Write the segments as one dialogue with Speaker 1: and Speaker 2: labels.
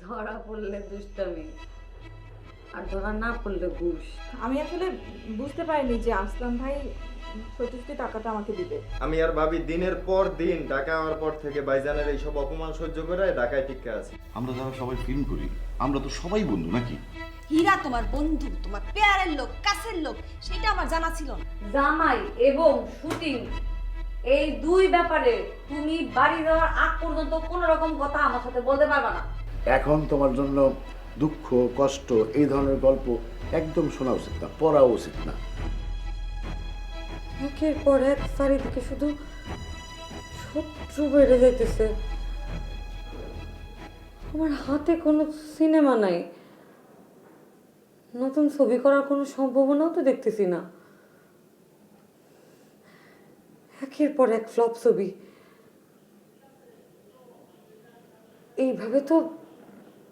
Speaker 1: ধরা পড়লে দুষ্টামি, আর ধরা না পড়লে ঘুষ।
Speaker 2: আমি আসলে বুঝতে পারিনি যে আসলাম ভাই সত্যি সত্যি টাকাটা আমাকে দিবে।
Speaker 3: আমি আর ভাবি দিনের পর দিন ঢাকা হওয়ার পর থেকে ভাইজানের এইসব অপমান সহ্য করে ঢাকায় টিকে আছি।
Speaker 4: আমরা যারা সবাই ফিল্ম করি আমরা তো সবাই বন্ধু নাকি?
Speaker 5: হীরা তোমার বন্ধু, তোমার পেয়ারের লোক, কাছের লোক, সেটা আমার জানা ছিল না।
Speaker 1: জামাই এবং শুটিং এই দুই ব্যাপারে তুমি বাড়ি যাওয়ার আগ পর্যন্ত কোনো রকম কথা আমার সাথে বলতে পারবে না।
Speaker 6: এখন তোমার জন্য দুঃখ কষ্ট এই ধরনের গল্প একদম শোনা উচিত না, পড়া উচিত না।
Speaker 1: একের পর এক চারিদিকে শুধু শত্রু বেড়ে যাইতেছে। আমার হাতে কোনো সিনেমা নাই, নতুন ছবি করার কোনো সম্ভাবনাও তো দেখতেছি না। একের পর এক ফ্লপ ছবি। এইভাবে তো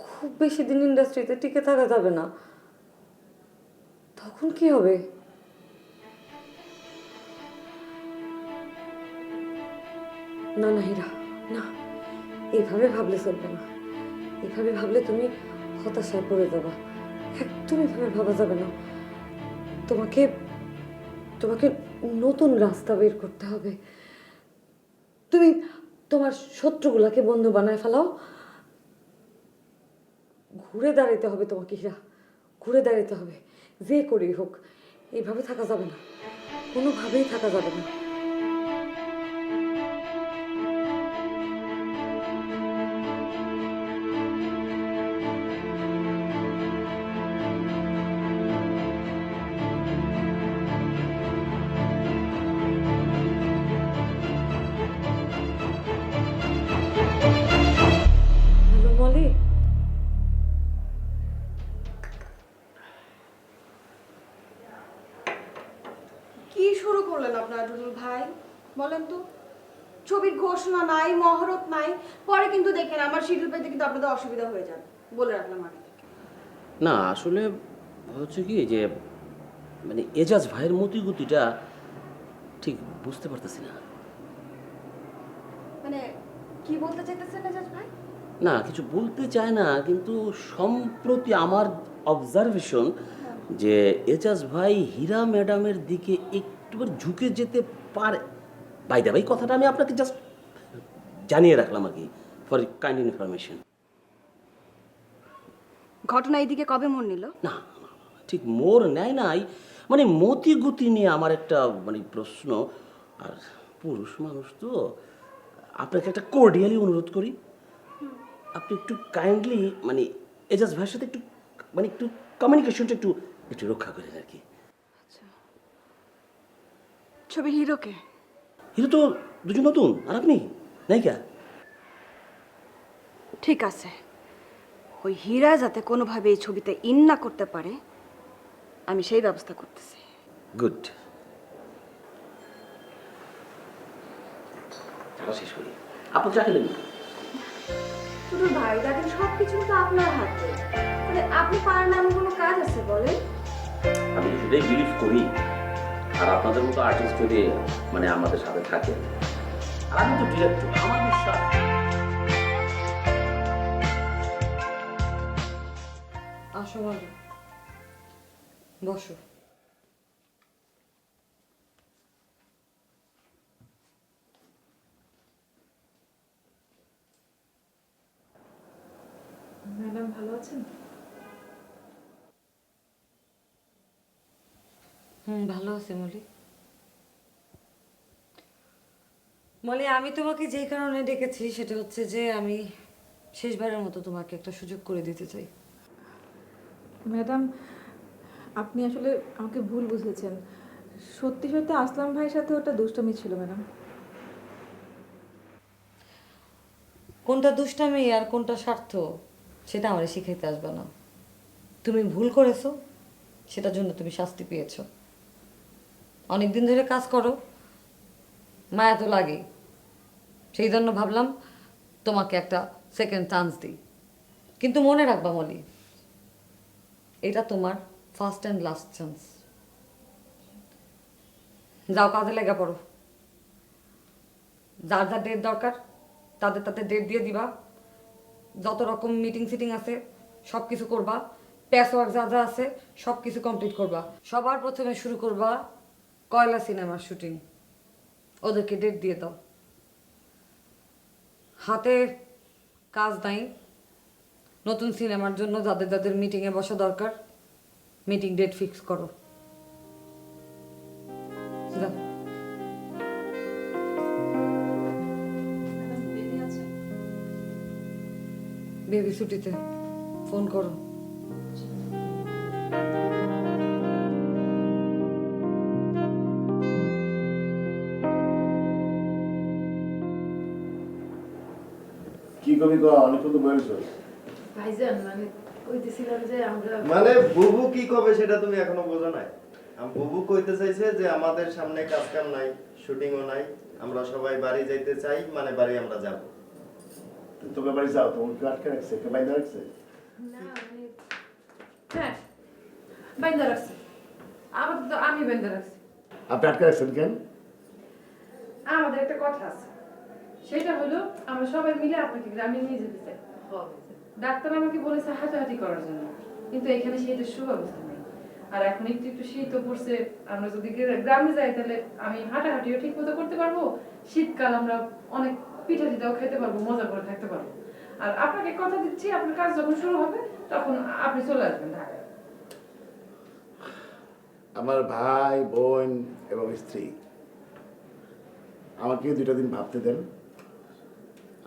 Speaker 1: খুব বেশি দিন ইন্ডাস্ট্রিতে টিকে থাকা যাবে না। তখন কি হবে? না না হীরা, না, এইভাবে ভাবলে চলবে না। এভাবে ভাবলে তুমি হতাশায় পড়ে যাবা। একদম এভাবে ভাবা যাবে না। তোমাকে তোমাকে নতুন রাস্তা বের করতে হবে। তুমি তোমার শত্রুগুলাকে বন্ধু বানায় ফেলাও। ঘুরে দাঁড়াইতে হবে তোমাকে হীরা, ঘুরে দাঁড়াইতে হবে যে করেই হোক। এইভাবে থাকা যাবে না, কোনোভাবেই থাকা যাবে না। হ্যালো মলি,
Speaker 5: কি শুরু করলেন আপনারা টুটুল ভাই? বলেন তো, ছবির ঘোষণা নাই, মহরত নাই, পরে কিন্তু দেখেন আমার শিডিউল পেতে কিন্তু আপনাদের অসুবিধা হয়ে যাবে, বলে রাখলাম আগে থেকে।
Speaker 7: না আসলে হচ্ছে কি যে মানে এজাজ ভাইয়ের মতিগতিটা ঠিক বুঝতে পারতেছি না।
Speaker 5: মানে কি বলতে চাইতেছেন এজাজ ভাই?
Speaker 7: না কিছু বলতে চায় না, কিন্তু সম্প্রতি আমার অবজারভেশন যে এজাজ ভাই হীরা ম্যাডামের দিকে একটুবার ঝুঁকে যেতে পারে। বাই দা ভাই কথাটা আমি আপনাকে জাস্ট জানিয়ে রাখলাম আর কি, ফর কাইন্ড ইনফরমেশন।
Speaker 5: ঘটনা এইদিকে কবে মন নিল?
Speaker 7: না ঠিক মোর নেয় নাই, মানে মতিগতি নিয়ে আমার একটা মানে প্রশ্ন। আর পুরুষ মানুষ তো, আপনাকে একটা কোর্ডিয়ালি অনুরোধ করি, আপনি একটু কাইন্ডলি মানে এজাজ ভাইয়ের সাথে একটু মানে একটু কমিউনিকেশনটা একটু একটু রক্ষা করেন আর কি।
Speaker 5: ছবির হিরোকে?
Speaker 7: হিরো তো দুজন নতুন, আর আপনি নায়িকা।
Speaker 5: ঠিক আছে, ওই হীরা যাতে কোনোভাবে এই ছবিতে ইন না করতে পারে আমি সেই ব্যবস্থা করতেছি।
Speaker 7: গুড, শেষ করি। আপনি চা খেলেন?
Speaker 5: টুটুল ভাই দেখেন সবকিছু তো আপনার হাতে, মানে আপনি পারেন না এমন কোনো কাজ আছে বলেন?
Speaker 7: আমি সেটাই বিলিভ করি। আর আপনাদের মতো আর্টিস্ট যদি মানে আমাদের সাথে থাকে, আর আমি তো ডিরেক্টর, আমার বিশ্বাস।
Speaker 1: আসো মলি, বসো।
Speaker 2: ম্যাডাম ভালো আছেন?
Speaker 1: ভালো আছে মলি। মলি, আমি তোমাকে যে কারণে ডেকেছি সেটা হচ্ছে যে আমি শেষবারের মতো তোমাকে একটা সুযোগ করে দিতে চাই।
Speaker 2: ম্যাডাম আপনি আসলে আমাকে ভুল বুঝেছেন। সত্যি সত্যি আসলাম ভাইয়ের সাথে ওটা দুষ্টমি ছিল ম্যাডাম।
Speaker 1: কোনটা দুষ্টামি আর কোনটা স্বার্থ সেটা আমার শিখাইতে আসবে না। তুমি ভুল করেছো, সেটার জন্য তুমি শাস্তি পেয়েছো। অনেকদিন ধরে কাজ করো, মায়া তো লাগে, সেই জন্য ভাবলাম তোমাকে একটা সেকেন্ড চান্স দিই। কিন্তু মনে রাখবা মলি, এটা তোমার ফার্স্ট অ্যান্ড লাস্ট চান্স। যাও কাজে লেগে পড়ো, যার যার ডেট দরকার তাদের তাদের ডেট দিয়ে দিবা। যত রকম মিটিং সিটিং আছে সব কিছু করবা, প্যাস ওয়ার্ক যা যা আছে সব কিছু কমপ্লিট করবা। সবার প্রথমে শুরু করবা কয়লা সিনেমার শুটিং। ওদেরকে ডেট দিয়ে দাও। হাতে কাজ নাই, নতুন সিনেমার জন্য যাদের যাদের মিটিংয়ে বসা দরকার মিটিং ডেট ফিক্স করো। যাও। বেবি ছুটিতে, ফোন করো।
Speaker 6: কি কবি ক অনেকক্ষণ তো বলেছ।
Speaker 8: ভাইজান মানে কইতেছিলাম যে আমরা
Speaker 3: মানে বুবু কি কবে সেটা তুমি এখনো বোঝো নাই? বুবু কইতে চাইছে যে আমাদের সামনে কাজ কাম নাই, শুটিংও নাই, আমরা সবাই বাড়ি যাইতে চাই, মানে বাড়ি আমরা যাব।
Speaker 6: তোকে বাড়ি যাও, তোমার কি আটকে রাখছে, কে বাইরে রাখছে?
Speaker 8: না মানে হ্যাঁ বাইন্দা রাখছি, আবার তো আমি বাইন্দা রাখছি।
Speaker 6: আপনি আটকে রাখছেন কেন?
Speaker 8: আমাদের একটা কথা আছে, সেটা হলো আমরা সবাই মিলে আপনাকে গ্রামে নিয়ে যেতে চাই। ডাক্তার আমাকে বলেছে হাঁটাহাঁটি করার জন্য, কিন্তু এখানে শীতের সুব্যবস্থা নেই। আর এখন একটু একটু শীতও পড়ছে, আমরা যদি গ্রামে যাই তাহলে আমি হাঁটাহাঁটিও ঠিক মতো করতে পারবো, শীতকাল আমরা অনেক পিঠা টিঠাও খেতে পারবো, মজা করে থাকতে পারবো। আর আপনাকে কথা দিচ্ছি, আপনার কাজ যখন শুরু হবে তখন আপনি চলে আসবেন ঢাকায়।
Speaker 6: আমার ভাই বোন এবং স্ত্রী আমাকে 2টা দিন ভাবতে দেন,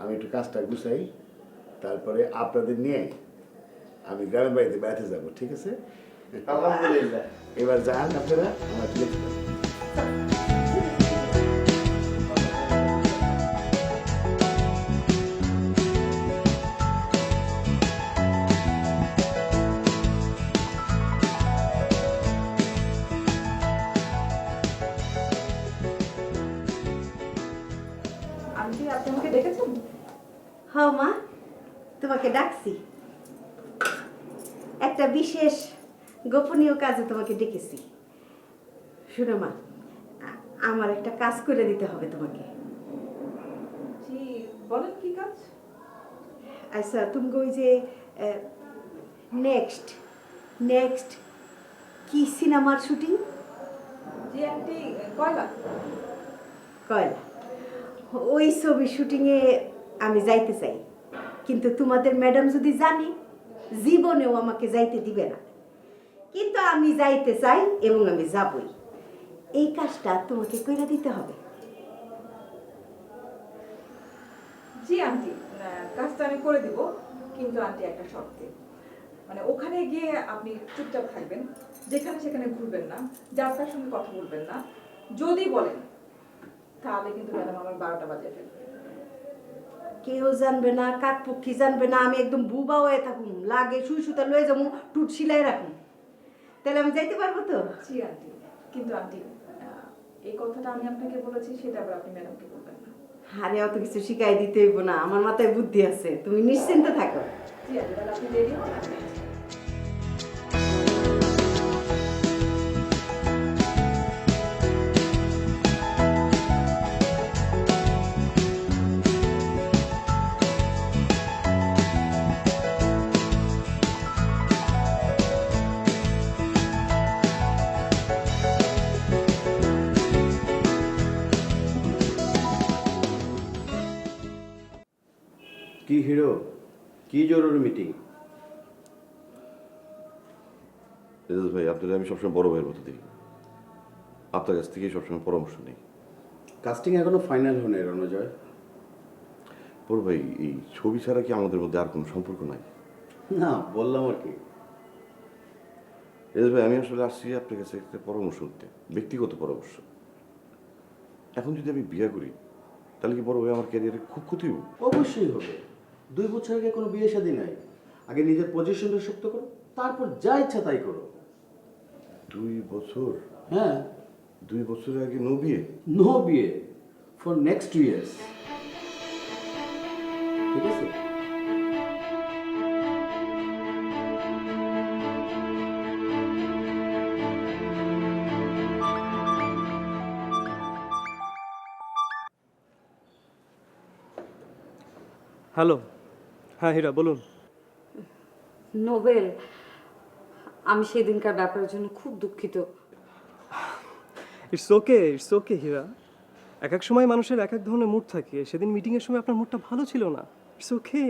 Speaker 6: আমি একটু কাজটা গুছাই, তারপরে আপনাদের নিয়ে আমি গ্রামের বাড়িতে বেড়াতে যাব, ঠিক আছে?
Speaker 3: আলহামদুলিল্লাহ।
Speaker 6: এবার যান আপনারা, আমার ঠিক আছে।
Speaker 2: আন্টি আপনি আমাকে ডেকেছেন?
Speaker 9: হ্যাঁ মা, তোমাকে ডাকছি, একটা বিশেষ গোপনীয় কাজে তোমাকে ডেকেছি। শোনো মা, আমার একটা কাজ করে দিতে হবে তোমাকে।
Speaker 2: জি বলেন, কি কাজ?
Speaker 9: আচ্ছা, তুমি ওই যে নেক্সট নেক্সট কি সিনেমার শুটিং?
Speaker 2: জি আন্টি, কয়লা।
Speaker 9: কয়লা, ওই ছবি শুটিংয়ে আমি যাইতে চাই, কিন্তু তোমাদের ম্যাডাম যদি জানে জীবনেও আমাকে যাইতে দিবে না, কিন্তু আমি যাইতে চাই এবং আমি যাবই। এই কাজটা তোমাকে কইরা দিতে হবে।
Speaker 2: জি আন্টি, কাজটা আমি করে দিব, কিন্তু আন্টি একটা শর্তে, মানে ওখানে গিয়ে আপনি চুপচাপ থাকবেন, যেখানে সেখানে ঘুরবেন না, যার তার সঙ্গে কথা বলবেন না। যদি বলেন তাহলে কিন্তু ম্যাডাম আমার 12টা বাজে ফেলবে।
Speaker 9: কেউ জানবে না, কাকপক্ষী জানবে না, আমি একদম বুবা হয়ে থাকুন, লাগে সুই সুতা লয়ে যাবো, টুট সিলাই রাখুন, তাহলে আমি যাইতে পারবো তো?
Speaker 2: জি আন্টি, কিন্তু আন্টি এই কথাটা আমি আপনাকে বলেছি, সেটা আবার আপনি ম্যাডামকে বলবেন না।
Speaker 9: আরে অত কিছু শিখাই দিতে হইব না, আমার মাথায় বুদ্ধি আছে, তুমি নিশ্চিন্তে থাকো।
Speaker 2: জি আন্টি, তাহলে আপনি রেডি হন, আমি আসছি।
Speaker 10: কি হিরো, কি জরুরি মিটিং?
Speaker 4: এজাজ ভাই, আপনাদের আমি সবসময় বড় ভাইয়ের মতো দেখি, আপনার কাছ থেকেই সবসময় পরামর্শ নেই।
Speaker 10: কাস্টিং এখনো ফাইনাল হয়নি রণজয়।
Speaker 4: বড় ভাই, এই ছবি ছাড়া কি আমাদের মধ্যে আর কোনো সম্পর্ক নাই?
Speaker 10: না, বললাম আর কি।
Speaker 4: এজাজ ভাই, আমি আসলে আসছি আপনার কাছে একটা পরামর্শ নিতে, ব্যক্তিগত পরামর্শ। এখন যদি আমি বিয়ে করি তাহলে কি বড় ভাই আমার ক্যারিয়ারে খুব ক্ষতি হবে?
Speaker 10: অবশ্যই হবে। 2 বছর আগে কোনো বিয়ে শাদী নাই, আগে নিজের পজিশনটা শক্ত করো, তারপর যা ইচ্ছা তাই করো।
Speaker 4: 2 বছর?
Speaker 10: হ্যাঁ,
Speaker 4: 2 বছরের আগে নো বিয়ে?
Speaker 10: নো বিয়ে ফর নেক্সট 2 ইয়ার্স, ঠিক আছে?
Speaker 11: হ্যালো, হ্যাঁ হীরা বলুন।
Speaker 1: নোবেল, আমি সেদিনকার ব্যাপারের জন্য খুব দুঃখিত।
Speaker 11: ইটস ওকে হীরা। এক এক সময় মানুষের এক এক ধরনের মুড থাকে। সেদিন মিটিংয়ের সময় আপনার মুডটা ভালো ছিল না। It's okay.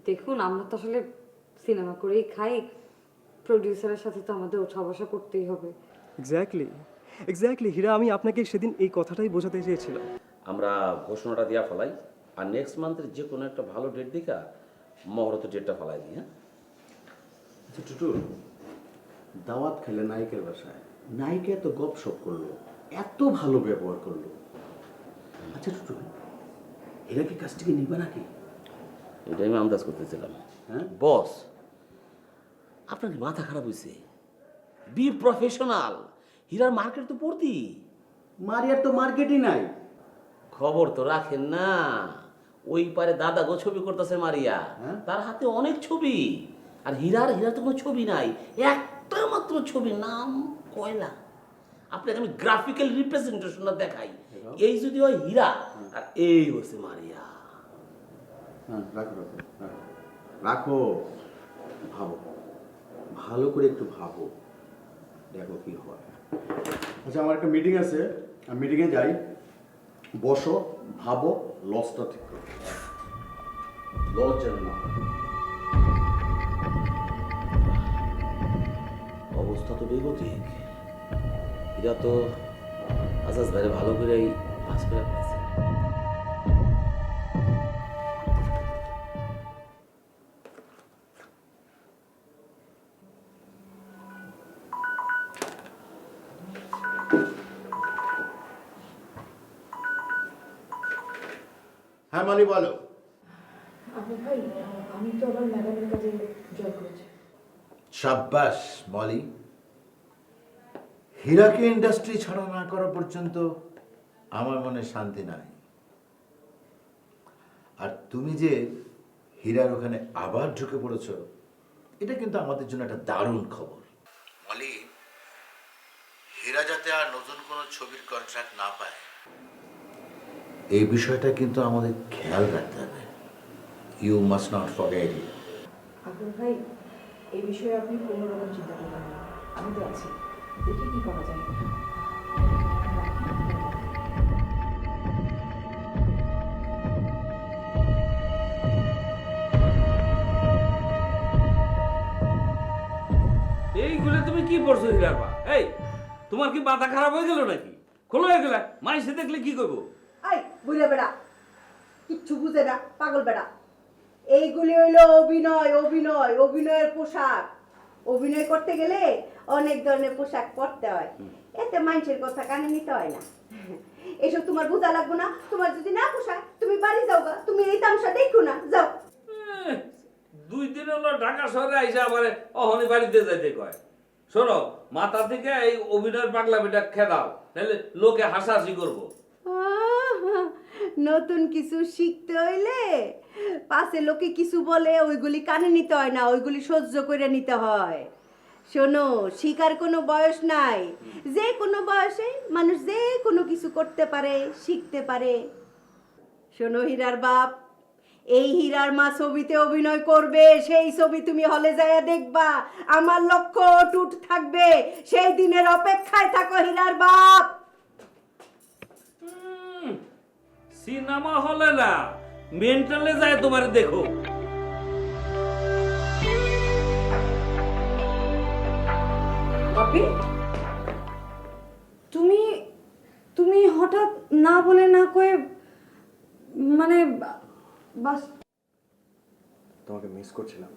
Speaker 1: দেখুন, আমরা তো আসলে সিনেমা করেই খাই, প্রডিউসারের সাথে তো আমাদের ওঠা বসা করতেই হবে।
Speaker 11: এক্স্যাক্টলি হীরা, আমি আপনাকে সেদিন এই কথাটাই বোঝাতে চেয়েছিলাম।
Speaker 7: আমরা ঘোষণাটা দিয়া ফেলাই, আর নেক্সট মান্থের যে কোনো একটা ভালো ডেট দেখা মহরত ডেটটা ফেলাই দিই। হ্যাঁ
Speaker 10: আচ্ছা টুটুল, দাওয়াত খেলে নায়কের বাসায়, নায়িকা এত গপসপ করলো, এত ভালো ব্যবহার করলো। আচ্ছা টুটুল, এরা কি কাজটিকে নিবা নাকি?
Speaker 7: এটাই আমি আন্দাজ করতেছিলাম।
Speaker 10: হ্যাঁ
Speaker 7: বস, আপনার কি মাথা খারাপ হয়েছে? Be professional. হীরার মার্কেট তো পড়তি।
Speaker 10: মারিয়ার তো মার্কেটই নাই।
Speaker 7: খবর তো রাখেন না, ওই পারে দাদা গো ছবি করতেছে মারিয়া,
Speaker 10: হ্যাঁ?
Speaker 7: তার হাতে অনেক ছবি। আর হীরার তো কোনো ছবি নাই, একটা মাত্র ছবি, নাম কয়লা। আপনাকে আমি গ্রাফিক্যাল রিপ্রেজেন্টেশনটা দেখাই। এই যদি হয় হীরা, আর এই হচ্ছে মারিয়া।
Speaker 10: হ্যাঁ রাখো রাখো রাখো রাখো, ভাবো, ভালো করে একটু ভাবো, দেখো কি হয়। আচ্ছা আমার একটা মিটিং আছে, আমি মিটিংয়ে যাই। বসো, ভাবো, লসটা ঠিক করো, লস যেন না হয়।
Speaker 7: অবস্থা তো বেগতিক। হীরা তো আজাজ ভাইরে ভালো করেই পাস করে ফেলেছে।
Speaker 6: হ্যাঁ মালি বলো।
Speaker 2: আপু ভাই, আমি তো আবার ম্যাডামের কাছে জয় করেছি।
Speaker 12: সাব্বাস মলি, হীরাকে ইন্ডাস্ট্রি ছাড়া না করা পর্যন্ত আমার মনে শান্তি নাই। আর তুমি যে হীরার ওখানে আবার ঢুকে পড়েছ, এটা কিন্তু আমাদের জন্য একটা দারুণ খবর। মলি, হীরা যাতে আর নতুন কোনো ছবির কন্ট্রাক্ট না পায়, এই বিষয়টা কিন্তু আমাদের খেয়াল রাখতে হবে। You must not forget it.
Speaker 2: আপু ভাই, এই বিষয়ে আপনি কোনো রকম চিন্তা করবেন না, আমি তো আছি, দেখি কি করা যায়।
Speaker 13: এইগুলো তুমি কি পড়ছো হীরার পা? এই, তোমার কি মাথা খারাপ হয়ে গেল নাকি? খোলো হয়ে গেল, মাইসে দেখলে কি করবো?
Speaker 9: আই বুঝে বেড়া, কিচ্ছু বুঝে না, পাগল বেড়া। এইগুলি হইলো অভিনয়, অভিনয়, অভিনয়ের পোশাক। অভিনয় করতে গেলে অনেক ধরনের পোশাক পরতে হয়, এতে মানুষের কথা কানে নিতে হয় না। এসব তোমার বোঝা লাগবো না। তোমার যদি না পোশাক, তুমি বাড়ি যাও গা, তুমি এই তামসা দেখো না, যাও।
Speaker 13: 2 দিন হলো ঢাকা শহরে আইসা আমার অহনি বাড়িতে যাইতে কয়। শোনো, মাথা থেকে এই অভিনয়ের পাগলামিটা খেদাও, তাহলে লোকে হাসাহাসি করবো।
Speaker 9: নতুন কিছু শিখতে হইলে পাশে লোকে কিছু বলে ওইগুলি কানে নিতে হয় না, ওইগুলি সহ্য করে নিতে হয়। শোনো, শিখার কোনো বয়স নাই। যে কোনো বয়সে মানুষ যে কোনো কিছু করতে পারে, শিখতে পারে। শোনো হীরার বাপ, এই হীরার মা ছবিতে অভিনয় করবে, সেই ছবি তুমি হলে যাইয়া দেখবা। আমার লক্ষ্য অটুট থাকবে, সেই দিনের অপেক্ষায় থাকো হীরার বাপ।
Speaker 13: সিনেমা হলে না, মেন্টালে যায় তোমার দেখো।
Speaker 1: বাপি, তুমি তুমি হঠাৎ না বলে না কয়ে, মানে বাস।
Speaker 11: তোমাকে মিস করছিলাম।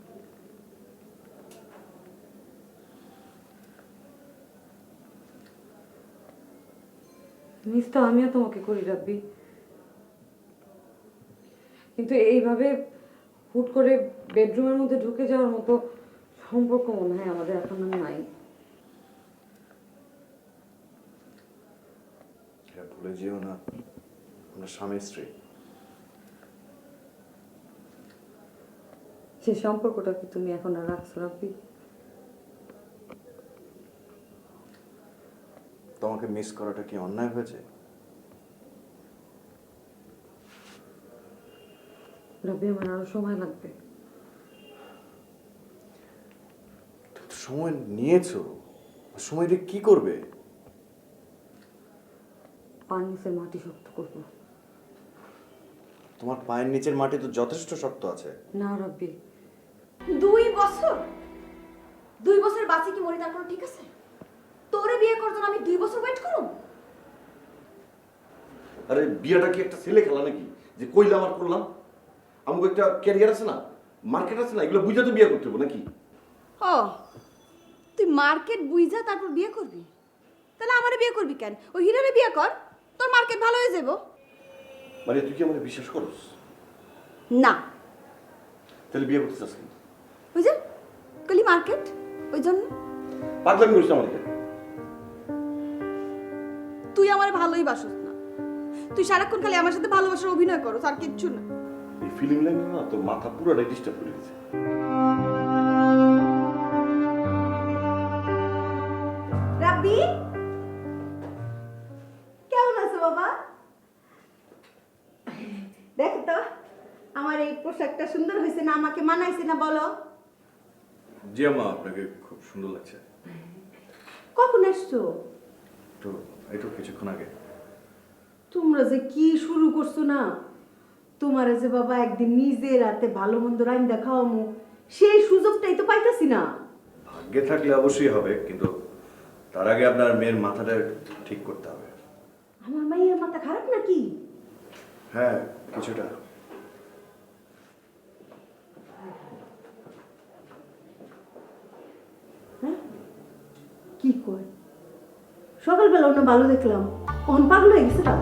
Speaker 1: মিস তো আমিও তোমাকে করি রাব্বি, কিন্তু এইভাবে হুট করে বেডরুমের মধ্যে ঢুকে যাওয়ার মতো সম্পর্ক মনে হয় আমাদের এখন আর নাই।
Speaker 11: এটা ভুলে যেও না, আমরা স্বামী স্ত্রী।
Speaker 1: সে সম্পর্কটা কি তুমি এখন আর রাখছো রাব্বি?
Speaker 11: তোমাকে মিস করাটা কি অন্যায় হয়েছে?
Speaker 1: রবি আমার আরো সময় লাগবে।
Speaker 10: তুমি তো সময় নিয়েছো, সময় দিয়ে কি করবে?
Speaker 1: পার নিচের মাটি শক্ত করবো।
Speaker 10: তোমার পায়ের নিচের মাটি তো যথেষ্ট শক্ত আছে।
Speaker 1: না রব্বি,
Speaker 5: 2 বছর 2 বছর বাঁচি কি মরি তার কোনো ঠিক আছে? তোরে বিয়ে করতে আমি 2 বছর ওয়েট করব?
Speaker 4: আরে বিয়েটা কি একটা ছেলে খেলা নাকি যে কইলাম আর করলাম? আমাকে একটা ক্যারিয়ার আছে না, মার্কেট আছে না, এগুলো বুঝে তো বিয়ে করতে হবে নাকি?
Speaker 5: ও তুই মার্কেট বুঝা তারপর বিয়ে করবি? তাহলে আমারে বিয়ে করবি কেন? ওই হিরারে বিয়ে কর, তোর মার্কেট ভালো হয়ে যাবো।
Speaker 4: মানে তুই কি আমাকে বিশ্বাস করস?
Speaker 5: না
Speaker 4: তাহলে বিয়ে করতে চাস কেন?
Speaker 5: বুঝে কলি মার্কেট ওই জন্য
Speaker 4: পাগলামি করিস না আমাকে।
Speaker 5: তুই আমার ভালোই বাসস না, তুই সারাক্ষণ খালি আমার সাথে ভালোবাসার অভিনয় করো, আর কিচ্ছু না।
Speaker 4: এই ফিলিং লাইন না তোর মাথা পুরোটাই ডিস্টার্ব করে দিয়েছে।
Speaker 9: রাব্বি, কেমন আছো বাবা? দেখো তো আমার এই পোশাকটা সুন্দর হয়েছে না, আমাকে মানাইছে না বলো?
Speaker 10: জি আম্মা, আপনাকে খুব সুন্দর লাগছে।
Speaker 9: কখন এসছো?
Speaker 10: তো এই তো কিছুক্ষণ আগে।
Speaker 9: তোমরা যে কি শুরু করছো না, তোমার যে বাবা একদিন নিজে রাতে ভালো মন্দ রান্না খাওয়ামু, সেই সুযোগটাই তো পাইতাছি না।
Speaker 10: ভাগ্যে থাকলে অবশ্যই হবে, কিন্তু তার আগে আপনার মেয়ের মাথাটা ঠিক করতে হবে।
Speaker 9: আমার মাইয়ের মাথা খারাপ নাকি?
Speaker 10: হ্যাঁ, কিছুটা।
Speaker 9: হ্যাঁ কি কয়? সকালবেলা ওনা ভালো দেখলাম, অন পাগল হয়ে গেছে না?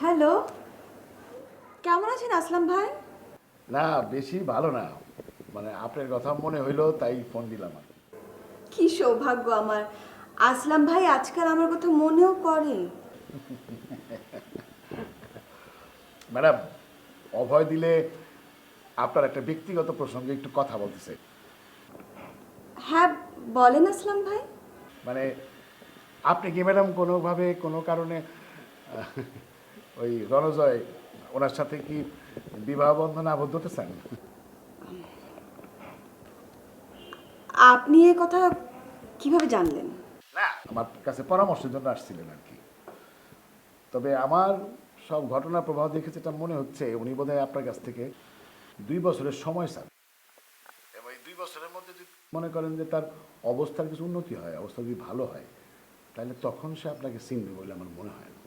Speaker 5: হ্যালো, কেমন আছেন আসলাম ভাই?
Speaker 6: না বেশি ভালো না, মানে আপনার কথা মনে হইলো তাই ফোন দিলাম।
Speaker 5: কি সৌভাগ্য আমার, আসলাম ভাই আজকাল আমার কথা মনেও করে।
Speaker 6: ম্যাডাম, অভয় দিলে আপনার একটা ব্যক্তিগত প্রসঙ্গে একটু কথা বলতেছে।
Speaker 5: হ্যাঁ বলেন আসলাম ভাই।
Speaker 6: মানে আপনি কি ম্যাডাম কোনোভাবে কোনো কারণে ওই রণজয় ওনার সাথে কি বিবাহ বন্ধনে আবদ্ধ হতে চান?
Speaker 5: আপনি এ কথা কিভাবে জানলেন?
Speaker 6: না, আমার কাছে পরামর্শের জন্য আসছিলেন আর কি। তবে আমার সব ঘটনার প্রভাব দেখে যেটা মনে হচ্ছে, উনি বোধহয় আপনার কাছ থেকে 2 বছরের সময় চান, এবং এই 2 বছরের মধ্যে যদি মনে করেন যে তার অবস্থার কিছু উন্নতি হয়, অবস্থা যদি ভালো হয়, তাহলে তখন সে আপনাকে চিনবে বলে আমার মনে হয় না।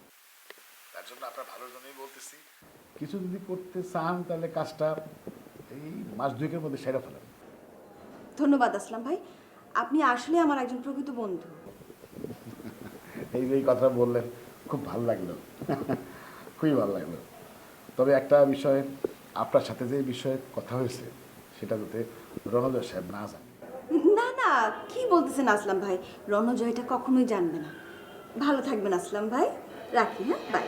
Speaker 6: তার জন্য আপনার ভালোর জন্যই বলতেছি, কিছু যদি করতে চান তাহলে কাজটা এই মাস 2 মধ্যে সেরে ফেলেন।
Speaker 5: ধন্যবাদ আসলাম ভাই, আপনি আসলে আমার একজন প্রকৃত বন্ধু।
Speaker 6: এই কথা বললেন, খুব ভালো লাগলো, খুবই ভালো লাগলো। তবে একটা বিষয়, আপনার সাথে যে বিষয়ে কথা হয়েছে সেটা যাতে রণজয় সাহেব না জানে।
Speaker 5: না না, কি বলতেছেন আসলাম ভাই, রণজয়টা কখনোই জানবে না। ভালো থাকবেন আসলাম ভাই, রাখি। হ্যাঁ, বাই।